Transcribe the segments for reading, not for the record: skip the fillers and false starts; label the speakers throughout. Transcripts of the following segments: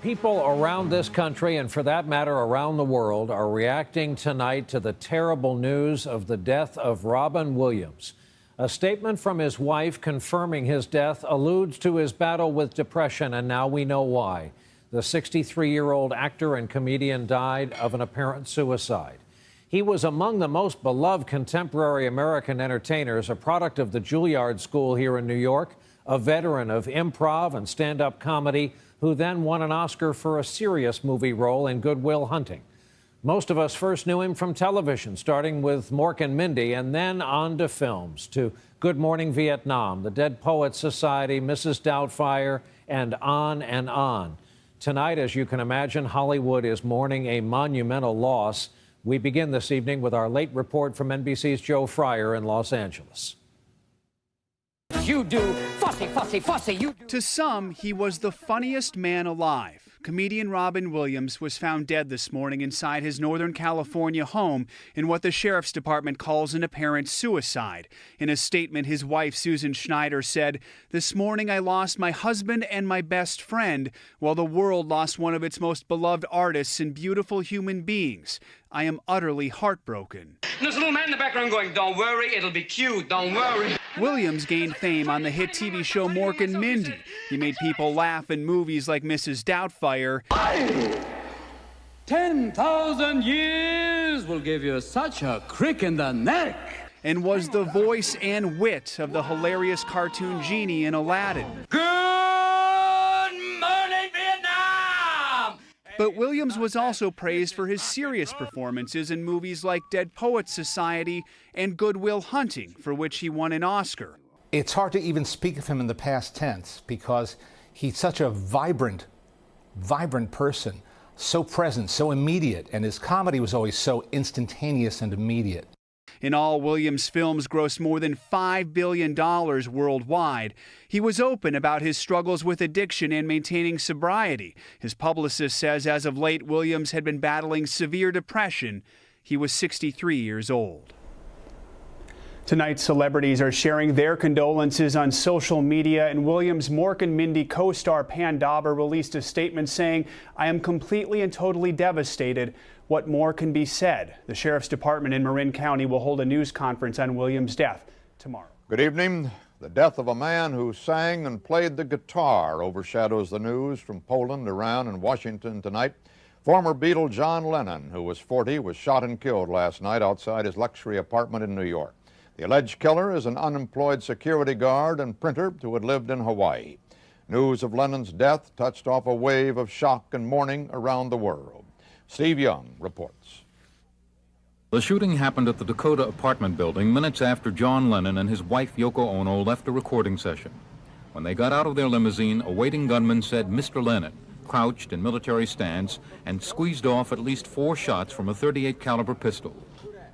Speaker 1: People around this country, and for that matter around the world, are reacting tonight to the terrible news of the death of Robin Williams. A statement from his wife confirming his death alludes to his battle with depression, and now we know why. The 63-year-old actor and comedian died of an apparent suicide. He was among the most beloved contemporary American entertainers, a product of the Juilliard School here in New York, a veteran of improv and stand-up comedy, who then won an Oscar for a serious movie role in Good Will Hunting. Most of us first knew him from television, starting with Mork and Mindy, and then on to films, to Good Morning Vietnam, The Dead Poets Society, Mrs. Doubtfire, and on and on. Tonight, as you can imagine, Hollywood is mourning a monumental loss. We begin this evening with our late report from NBC's Joe Fryer in Los Angeles.
Speaker 2: You do, fussy, fussy, fussy, you do.
Speaker 3: To some, he was the funniest man alive. Comedian Robin Williams was found dead this morning inside his Northern California home in what the Sheriff's Department calls an apparent suicide. In a statement, his wife, Susan Schneider, said, "This morning I lost my husband and my best friend, while the world lost one of its most beloved artists and beautiful human beings. I am utterly heartbroken."
Speaker 4: There's a little man in the background going, "Don't worry, it'll be cute, don't worry."
Speaker 3: Williams gained fame on the hit TV show Mork and Mindy. He made people laugh in movies like Mrs. Doubtfire.
Speaker 2: 10,000 years will give you such a crick in the neck.
Speaker 3: And was the voice and wit of the hilarious cartoon genie in Aladdin.
Speaker 4: Good morning, Vietnam!
Speaker 3: But Williams was also praised for his serious performances in movies like Dead Poets Society and Good Will Hunting, for which he won an Oscar.
Speaker 5: It's hard to even speak of him in the past tense because he's such a vibrant person, so present, so immediate, and his comedy was always so instantaneous and immediate.
Speaker 3: In all, Williams' films grossed more than $5 billion worldwide. He was open about his struggles with addiction and maintaining sobriety. His publicist says as of late, Williams had been battling severe depression. He was 63 years old. Tonight, celebrities are sharing their condolences on social media, and Williams' Mork and Mindy co-star Pan Dauber released a statement saying, "I am completely and totally devastated. What more can be said?" The Sheriff's Department in Marin County will hold a news conference on Williams' death tomorrow.
Speaker 6: Good evening. The death of a man who sang and played the guitar overshadows the news from Poland, Iran, and Washington tonight. Former Beatle John Lennon, who was 40, was shot and killed last night outside his luxury apartment in New York. The alleged killer is an unemployed security guard and printer who had lived in Hawaii. News of Lennon's death touched off a wave of shock and mourning around the world. Steve Young reports.
Speaker 7: The shooting happened at the Dakota apartment building minutes after John Lennon and his wife Yoko Ono left a recording session. When they got out of their limousine, a waiting gunman said, "Mr. Lennon," crouched in military stance and squeezed off at least 4 shots from a .38 caliber pistol.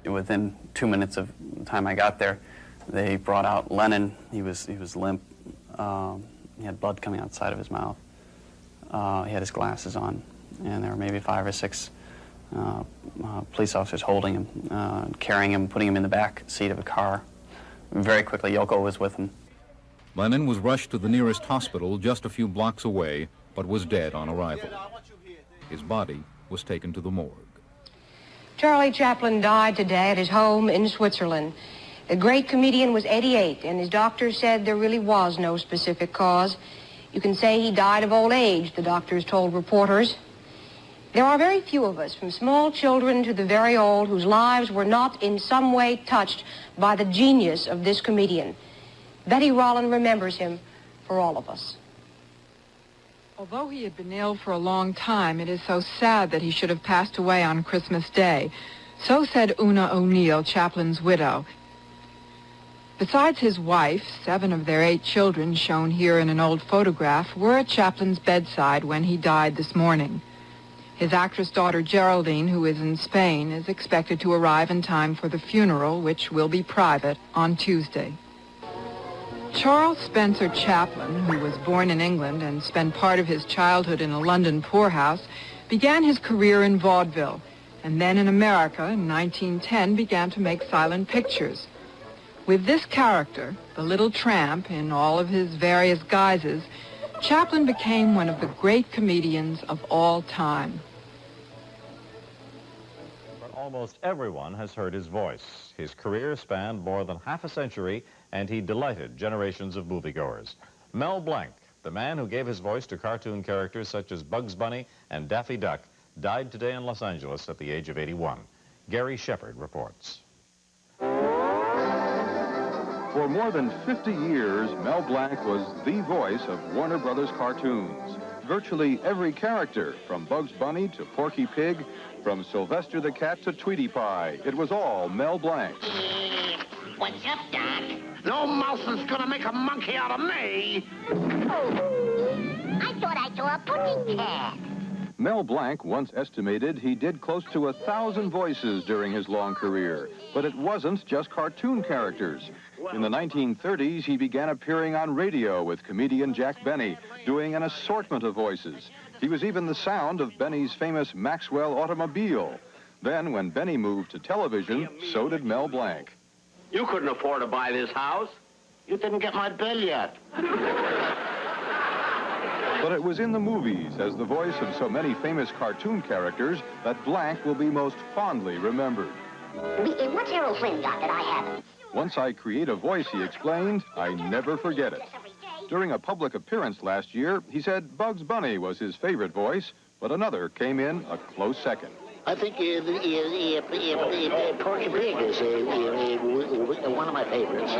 Speaker 8: Within 2 minutes of the time I got there, they brought out Lennon. He was limp. He had blood coming outside of his mouth. He had his glasses on, and there were maybe 5 or 6 police officers holding him, carrying him, putting him in the back seat of a car. Very quickly, Yoko was with him.
Speaker 7: Lennon was rushed to the nearest hospital just a few blocks away, but was dead on arrival. His body was taken to the morgue.
Speaker 9: Charlie Chaplin died today at his home in Switzerland. The great comedian was 88, and his doctors said there really was no specific cause. You can say he died of old age, the doctors told reporters. There are very few of us, from small children to the very old, whose lives were not in some way touched by the genius of this comedian. Betty Rollin remembers him for all of us.
Speaker 10: Although he had been ill for a long time, it is so sad that he should have passed away on Christmas Day. So said Una O'Neill, Chaplin's widow. Besides his wife, 7 of their 8 children, shown here in an old photograph, were at Chaplin's bedside when he died this morning. His actress daughter Geraldine, who is in Spain, is expected to arrive in time for the funeral, which will be private, on Tuesday. Charles Spencer Chaplin, who was born in England and spent part of his childhood in a London poorhouse, began his career in vaudeville, and then in America in 1910 began to make silent pictures. With this character, the little tramp, in all of his various guises, Chaplin became one of the great comedians of all time.
Speaker 11: But almost everyone has heard his voice. His career spanned more than half a century, and he delighted generations of moviegoers. Mel Blanc, the man who gave his voice to cartoon characters such as Bugs Bunny and Daffy Duck, died today in Los Angeles at the age of 81. Gary Shepard reports.
Speaker 12: For more than 50 years, Mel Blanc was the voice of Warner Brothers cartoons. Virtually every character, from Bugs Bunny to Porky Pig, from Sylvester the Cat to Tweety Pie, it was all Mel Blanc.
Speaker 13: What's up, Doc? No mouse is gonna make a monkey out of me. I thought I saw a pussy cat.
Speaker 12: Mel Blanc once estimated he did close to 1,000 voices during his long career. But it wasn't just cartoon characters. In the 1930s, he began appearing on radio with comedian Jack Benny, doing an assortment of voices. He was even the sound of Benny's famous Maxwell automobile. Then, when Benny moved to television, so did Mel Blanc.
Speaker 13: You couldn't afford to buy this house. You didn't get my bill yet.
Speaker 12: But it was in the movies, as the voice of so many famous cartoon characters, that Blanc will be most fondly remembered.
Speaker 13: What's Errol Flynn got that I haven't?
Speaker 12: Once I create a voice, he explained, I never forget it. During a public appearance last year, he said Bugs Bunny was his favorite voice, but another came in a close second.
Speaker 13: I think Porky Pig is one of my favorites.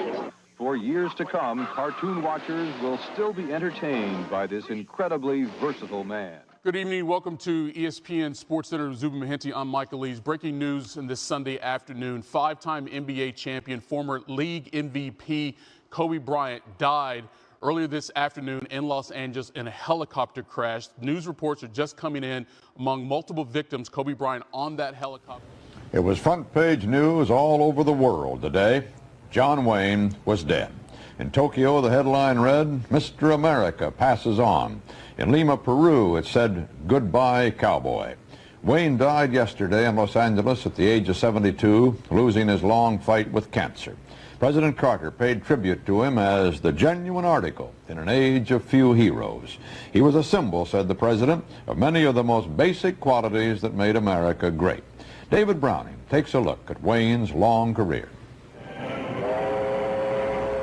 Speaker 12: For years to come, cartoon watchers will still be entertained by this incredibly versatile man.
Speaker 14: Good evening. Welcome to ESPN SportsCenter. Zuba Mahenti. I'm Michael Lees. Breaking news in this Sunday afternoon. Five-time NBA champion, former league MVP Kobe Bryant died earlier this afternoon in Los Angeles in a helicopter crash. News reports are just coming in among multiple victims. Kobe Bryant on that helicopter.
Speaker 6: It was front page news all over the world today. John Wayne was dead. In Tokyo, the headline read, Mr. America passes on. In Lima, Peru, it said, Goodbye, Cowboy. Wayne died yesterday in Los Angeles at the age of 72, losing his long fight with cancer. President Carter paid tribute to him as the genuine article in an age of few heroes. He was a symbol, said the president, of many of the most basic qualities that made America great. David Browning takes a look at Wayne's long career.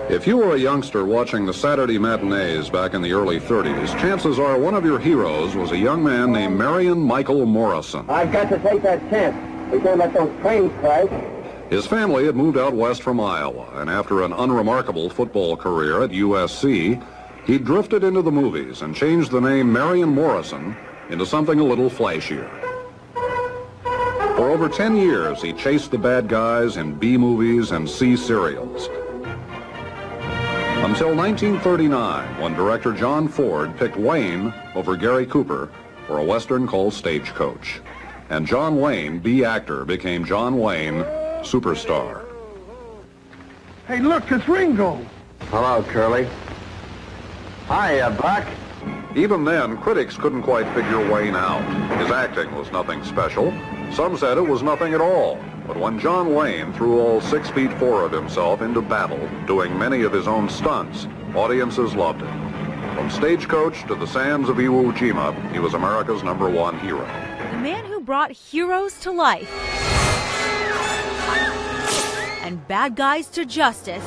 Speaker 15: If you were a youngster watching the Saturday matinees back in the early 30s, chances are one of your heroes was a young man named Marion Michael Morrison.
Speaker 16: I've got to take that chance. We can't let those trains crash.
Speaker 15: His family had moved out west from Iowa, and after an unremarkable football career at USC, he drifted into the movies and changed the name Marion Morrison into something a little flashier. For over 10 years, he chased the bad guys in B movies and C serials. Until 1939, when director John Ford picked Wayne over Gary Cooper for a Western called Stagecoach. And John Wayne, B actor, became John Wayne, superstar.
Speaker 16: Hey, look, it's Ringo.
Speaker 15: Hello, Curly. Hi, Buck. Even then, critics couldn't quite figure Wayne out. His acting was nothing special. Some said it was nothing at all. But when John Wayne threw all 6'4" of himself into battle, doing many of his own stunts, audiences loved it. From Stagecoach to the sands of Iwo Jima, he was America's #1 hero.
Speaker 17: The man who brought heroes to life and bad guys to justice,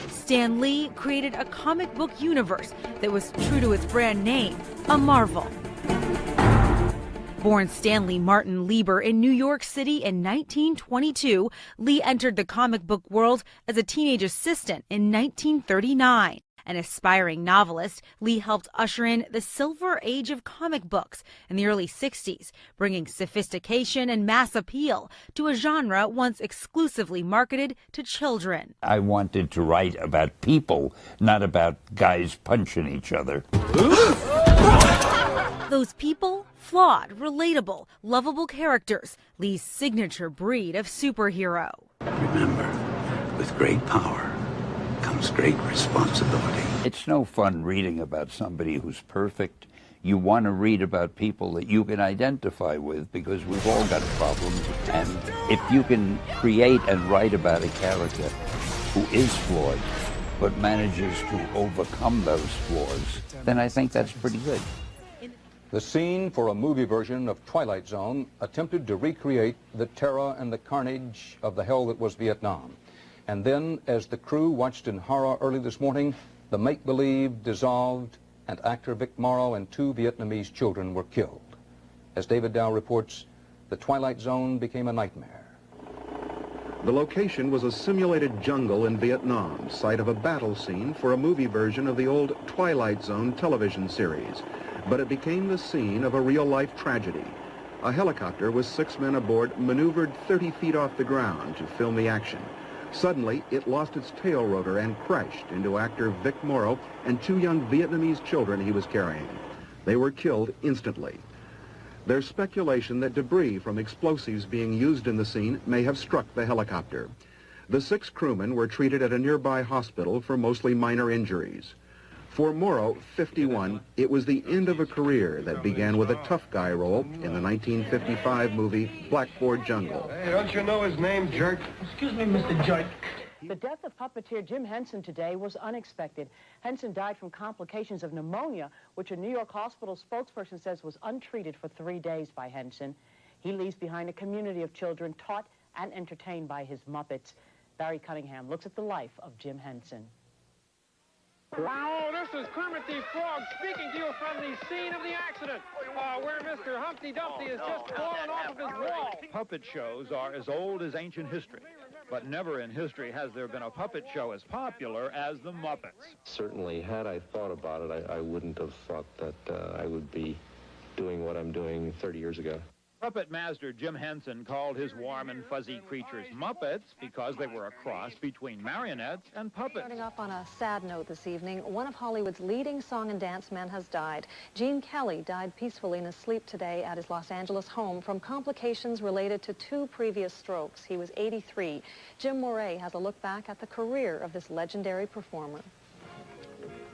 Speaker 17: Stan Lee created a comic book universe that was true to its brand name, a Marvel. Born Stanley Martin Lieber in New York City in 1922, Lee entered the comic book world as a teenage assistant in 1939. An aspiring novelist, Lee helped usher in the silver age of comic books in the early 60s, bringing sophistication and mass appeal to a genre once exclusively marketed to children.
Speaker 18: I wanted to write about people, not about guys punching each other.
Speaker 17: Those people, flawed, relatable, lovable characters, Lee's signature breed of superhero.
Speaker 18: Remember, with great power comes great responsibility. It's no fun reading about somebody who's perfect. You want to read about people that you can identify with because we've all got problems. And if you can create and write about a character who is flawed, but manages to overcome those flaws, then I think that's pretty good.
Speaker 19: The scene for a movie version of Twilight Zone attempted to recreate the terror and the carnage of the hell that was Vietnam. And then, as the crew watched in horror early this morning, the make-believe dissolved and actor Vic Morrow and 2 Vietnamese children were killed. As David Dow reports, the Twilight Zone became a nightmare.
Speaker 20: The location was a simulated jungle in Vietnam, site of a battle scene for a movie version of the old Twilight Zone television series. But it became the scene of a real-life tragedy. A helicopter with 6 men aboard maneuvered 30 feet off the ground to film the action. Suddenly, it lost its tail rotor and crashed into actor Vic Morrow and 2 young Vietnamese children he was carrying. They were killed instantly. There's speculation that debris from explosives being used in the scene may have struck the helicopter. The 6 crewmen were treated at a nearby hospital for mostly minor injuries. For Morrow, 51, it was the end of a career that began with a tough guy role in the 1955 movie Blackboard Jungle.
Speaker 21: Hey, don't you know his name, jerk?
Speaker 22: Excuse me, Mr. Jerk.
Speaker 23: The death of puppeteer Jim Henson today was unexpected. Henson died from complications of pneumonia, which a New York hospital spokesperson says was untreated for 3 days by Henson. He leaves behind a community of children taught and entertained by his Muppets. Barry Cunningham looks at the life of Jim Henson.
Speaker 24: Oh, this is Kermit the Frog speaking to you from the scene of the accident, where Mr. Humpty Dumpty is just fallen off of his wall.
Speaker 25: Puppet shows are as old as ancient history, but never in history has there been a puppet show as popular as the Muppets.
Speaker 26: Certainly, had I thought about it, I wouldn't have thought that I would be doing what I'm doing 30 years ago.
Speaker 25: Puppet master Jim Henson called his warm and fuzzy creatures Muppets because they were a cross between marionettes and puppets.
Speaker 27: Starting off on a sad note this evening, one of Hollywood's leading song and dance men has died. Gene Kelly died peacefully in his sleep today at his Los Angeles home from complications related to 2 previous strokes. He was 83. Jim Moret has a look back at the career of this legendary performer.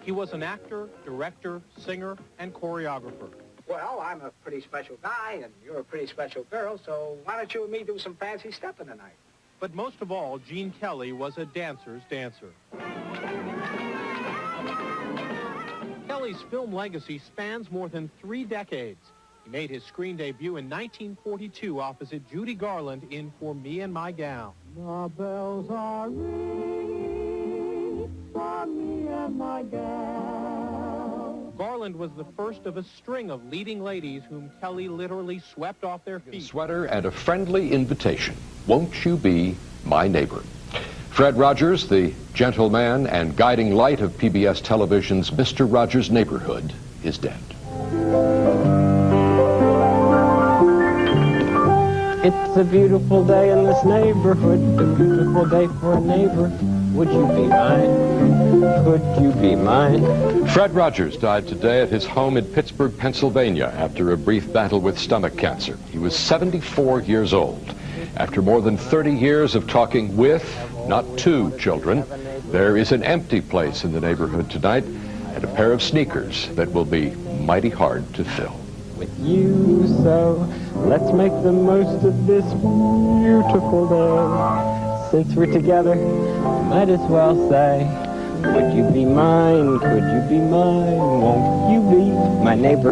Speaker 28: He was an actor, director, singer, and choreographer.
Speaker 29: Well, I'm a pretty special guy, and you're a pretty special girl, so why don't you and me do some fancy stepping tonight?
Speaker 28: But most of all, Gene Kelly was a dancer's dancer. Kelly's film legacy spans more than 3 decades. He made his screen debut in 1942 opposite Judy Garland in For Me and My Gal.
Speaker 30: The bells are ringing for me and my gal.
Speaker 28: Garland was the first of a string of leading ladies whom Kelly literally swept off their feet.
Speaker 31: Sweater and a friendly invitation. Won't you be my neighbor? Fred Rogers, the gentleman and guiding light of PBS television's Mr. Rogers' Neighborhood, is dead.
Speaker 30: It's a beautiful day in this neighborhood, a beautiful day for a neighbor. Would you be mine? Could you be mine?
Speaker 31: Fred Rogers died today at his home in Pittsburgh, Pennsylvania, after a brief battle with stomach cancer. He was 74 years old. After more than 30 years of talking with, not to, children, there is an empty place in the neighborhood tonight and a pair of sneakers that will be mighty hard to fill.
Speaker 30: With you, so let's make the most of this beautiful day. Since we're together, might as well say, would you be mine? Could you be mine? Won't you be my neighbor?